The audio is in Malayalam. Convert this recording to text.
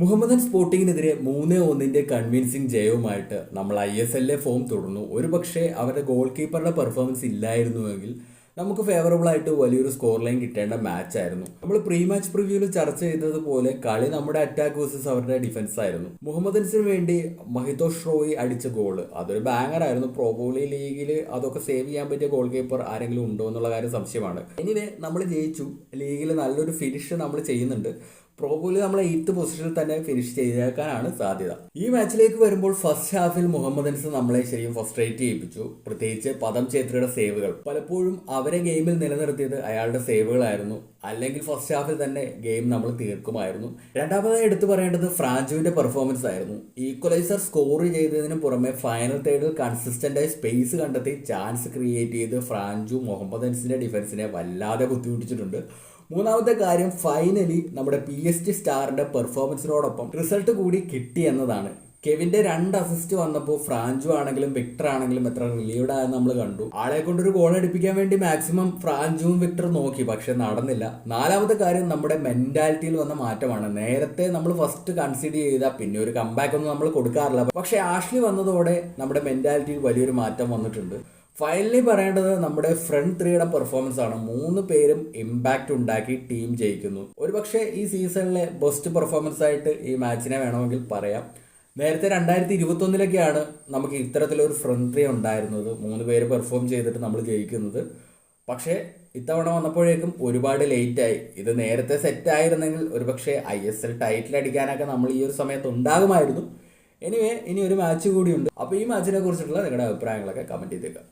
മുഹമ്മദൻ സ്പോർട്ടിങ്ങിനെതിരെ 3-1 കൺവിൻസിംഗ് ജയവുമായിട്ട് നമ്മൾ ISL ഫോം തുടർന്നു. ഒരുപക്ഷെ അവരുടെ ഗോൾ കീപ്പറുടെ പെർഫോമൻസ് ഇല്ലായിരുന്നുവെങ്കിൽ നമുക്ക് ഫേവറബിൾ ആയിട്ട് വലിയൊരു സ്കോർ ലൈൻ കിട്ടേണ്ട മാച്ച് ആയിരുന്നു. നമ്മൾ പ്രീ മാച്ച് പ്രിവ്യൂവിൽ ചർച്ച ചെയ്തതുപോലെ കളി നമ്മുടെ അറ്റാക്ക് വേഴ്സസ് അവരുടെ ഡിഫൻസ് ആയിരുന്നു. മുഹമ്മദൻസിന് വേണ്ടി മഹിതോഷ് റോയി അടിച്ച ഗോള് അതൊരു ബാങ്ങർ ആയിരുന്നു. പ്രോബബ്ലി ലീഗിൽ അതൊക്കെ സേവ് ചെയ്യാൻ പറ്റിയ ഗോൾ കീപ്പർ ആരെങ്കിലും ഉണ്ടോ എന്നുള്ള കാര്യം സംശയമാണ്. എനിവേ നമ്മൾ ജയിച്ചു. ലീഗിൽ നല്ലൊരു ഫിനിഷ് നമ്മൾ ചെയ്യുന്നുണ്ട്. പ്രോബബ്ലി നമ്മൾ 8th പൊസിഷനിൽ തന്നെ ഫിനിഷ് ചെയ്തേക്കാനാണ് സാധ്യത. ഈ മാച്ചിലേക്ക് വരുമ്പോൾ ഫസ്റ്റ് ഹാഫിൽ മുഹമ്മദൻസ് നമ്മളെ ശരിക്കും ഫ്രസ്ട്രേറ്റ് ചെയ്യിപ്പിച്ചു. പ്രത്യേകിച്ച് പദം ഛേത്രിയുടെ സേവുകൾ പലപ്പോഴും അവരെ ഗെയിമിൽ നിലനിർത്തിയത് അയാളുടെ സേവുകളായിരുന്നു. അല്ലെങ്കിൽ ഫസ്റ്റ് ഹാഫിൽ തന്നെ ഗെയിം നമ്മൾ തീർക്കുമായിരുന്നു. രണ്ടാമതായി എടുത്തു പറയേണ്ടത് ഫ്രാഞ്ചുവിന്റെ പെർഫോമൻസ് ആയിരുന്നു. ഈക്വലൈസർ സ്കോർ ചെയ്തതിനു പുറമെ ഫൈനൽ തേർഡിൽ കൺസിസ്റ്റന്റ് ആയി സ്പേസ് കണ്ടെത്തി ചാൻസ് ക്രിയേറ്റ് ചെയ്ത് ഫ്രാഞ്ചു മുഹമ്മദൻസിന്റെ ഡിഫൻസിനെ വല്ലാതെ ബുദ്ധിമുട്ടിച്ചിട്ടുണ്ട്. മൂന്നാമത്തെ കാര്യം ഫൈനലി നമ്മുടെ PSG സ്റ്റാറിന്റെ പെർഫോമൻസിനോടൊപ്പം റിസൾട്ട് കൂടി കിട്ടി എന്നതാണ്. കെവിന്റെ 2 അസിസ്റ്റ് വന്നപ്പോൾ ഫ്രാഞ്ചു ആണെങ്കിലും വിക്ടർ ആണെങ്കിലും എത്ര റിലീവ്ഡ് ആയെന്ന് നമ്മൾ കണ്ടു. ആളെ കൊണ്ടൊരു ഗോൾ അടിപ്പിക്കാൻ വേണ്ടി മാക്സിമം ഫ്രാഞ്ചുവും വിക്ടർ നോക്കി, പക്ഷെ നടന്നില്ല. നാലാമത്തെ കാര്യം നമ്മുടെ മെന്റാലിറ്റിയിൽ വന്ന മാറ്റമാണ്. നേരത്തെ നമ്മൾ ഫസ്റ്റ് കൺസിഡർ ചെയ്ത പിന്നെ ഒരു കംബാക്ക് ഒന്നും നമ്മൾ കൊടുക്കാറില്ല, പക്ഷെ ആഷ്ലി വന്നതോടെ നമ്മുടെ മെന്റാലിറ്റിയിൽ വലിയൊരു മാറ്റം വന്നിട്ടുണ്ട്. ഫൈനലി പറയേണ്ടത് നമ്മുടെ ഫ്രണ്ട് ത്രീയുടെ പെർഫോമൻസ് ആണ്. 3 പേരും ഇമ്പാക്റ്റ് ഉണ്ടാക്കി ടീം ജയിക്കുന്നു. ഒരുപക്ഷെ ഈ സീസണിലെ ബെസ്റ്റ് പെർഫോമൻസ് ആയിട്ട് ഈ മാച്ചിനെ വേണമെങ്കിൽ പറയാം. നേരത്തെ 2021 നമുക്ക് ഇത്തരത്തിലൊരു ഫ്രണ്ട് ത്രീ ഉണ്ടായിരുന്നത്. 3 പേര് പെർഫോം ചെയ്തിട്ട് നമ്മൾ ജയിക്കുന്നത്. പക്ഷേ ഇത്തവണ വന്നപ്പോഴേക്കും ഒരുപാട് ലേറ്റായി. ഇത് നേരത്തെ സെറ്റ് ആയിരുന്നെങ്കിൽ ഒരുപക്ഷെ ISL ടൈറ്റിൽ അടിക്കാനൊക്കെ നമ്മൾ ഈ ഒരു സമയത്ത് ഉണ്ടാകുമായിരുന്നു. എനിവേ ഇനി ഒരു മാച്ച് കൂടിയുണ്ട്. അപ്പോൾ ഈ മാച്ചിനെ കുറിച്ചിട്ടുള്ള നിങ്ങളുടെ അഭിപ്രായങ്ങളൊക്കെ കമൻറ്റ് ചെയ്തേക്കാം.